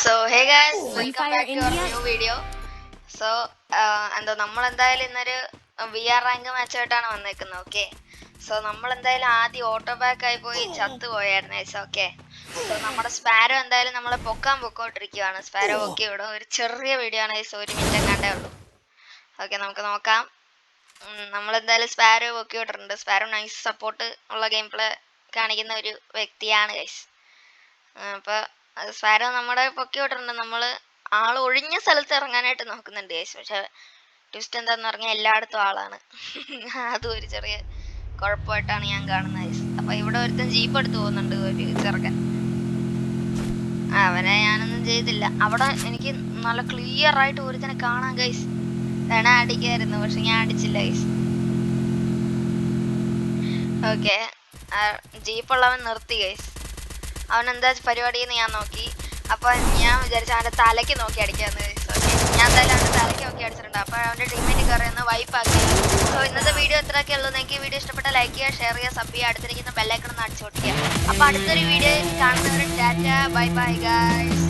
So hey guys, Free welcome Fire back to our India. new video. So എന്താ നമ്മളെന്തായാലും ഇന്നൊരു VR rank മാച്ചായിട്ടാണ് വന്നേക്കുന്നത്. Okay, so നമ്മളെന്തായാലും ആദ്യം ഓട്ടോ ബാക്ക് ആയി പോയി ചത്തു പോയായിരുന്നു. ഓക്കെ, സോ നമ്മുടെ സ്പാരോ എന്തായാലും നമ്മളെ പൊക്കോണ്ടിരിക്കുകയാണ്. സ്പാരോ പൊക്കി വിടും. ഒരു ചെറിയ വീഡിയോ ആണ്, 1 മിനിറ്റ് എങ്ങാണ്ടേ ഉള്ളൂ. ഓക്കെ, നമുക്ക് നോക്കാം. നമ്മളെന്തായാലും സ്പാരോ പൊക്കി വിട്ടിട്ടുണ്ട്. സ്പാരോ നൈസ് സപ്പോർട്ട് ഉള്ള ഗെയിം പ്ലേ കാണിക്കുന്ന ഒരു വ്യക്തിയാണ് ഗൈസ്. അപ്പോൾ സ്പാരോ നമ്മുടെ പൊക്കി വിട്ടിട്ടുണ്ട്. നമ്മൾ ആൾ ഒഴിഞ്ഞ സ്ഥലത്ത് ഇറങ്ങാനായിട്ട് നോക്കുന്നുണ്ട് ഗൈസ്. പക്ഷെ ട്വിസ്റ്റ് എന്താന്ന് പറഞ്ഞാൽ എല്ലായിടത്തും ആളാണ്. അതും ഒരു ചെറിയ കുഴപ്പമായിട്ടാണ് ഞാൻ കാണുന്നത് ഗൈസ്. അപ്പോൾ ഇവിടെ ഒരുത്തൻ ജീപ്പ് എടുത്ത് പോകുന്നുണ്ട്, ഒരു ചെറുക്കൻ. അവനെ ഞാനൊന്നും ചെയ്തില്ല. അവിടെ എനിക്ക് നല്ല ക്ലിയർ ആയിട്ട് ഒരുത്തനെ കാണാം ഗൈസ്. വേണ അടിക്കായിരുന്നു, പക്ഷെ ഞാൻ അടിച്ചില്ല ഗൈസ്. ഓക്കെ, ജീപ്പുള്ളവൻ നിർത്തി ഗൈസ്. അവൻ എന്താ പരിപാടിയെന്ന് ഞാൻ നോക്കി. അപ്പോൾ ഞാൻ വിചാരിച്ചു അവൻ്റെ തലയ്ക്ക് നോക്കി അടിക്കാമെന്ന്. ഞാൻ എന്തായാലും അവൻ്റെ തലയ്ക്ക് നോക്കി അടിച്ചിട്ടുണ്ട്. അപ്പോൾ അവൻ്റെ ടീമിന് കയറിയൊന്ന് വൈപ്പാക്കി. സോ ഇന്നത്തെ വീഡിയോ ഇത്രയൊക്കെ ഉള്ളൂ. നിങ്ങൾക്ക് ഈ വീഡിയോ ഇഷ്ടപ്പെട്ട ലൈക്ക് ചെയ്യുക, ഷെയർ ചെയ്യുക, സബ് ചെയ്യുക, അടുത്തിരിക്കുന്ന ബെല്ലൈക്കൺ ഒന്ന് അടിച്ചു കൊടുക്കുക. അപ്പോൾ അടുത്തൊരു വീഡിയോ കാണുന്നവരെ ടാറ്റ, ബൈ ബൈ ഗൈസ്.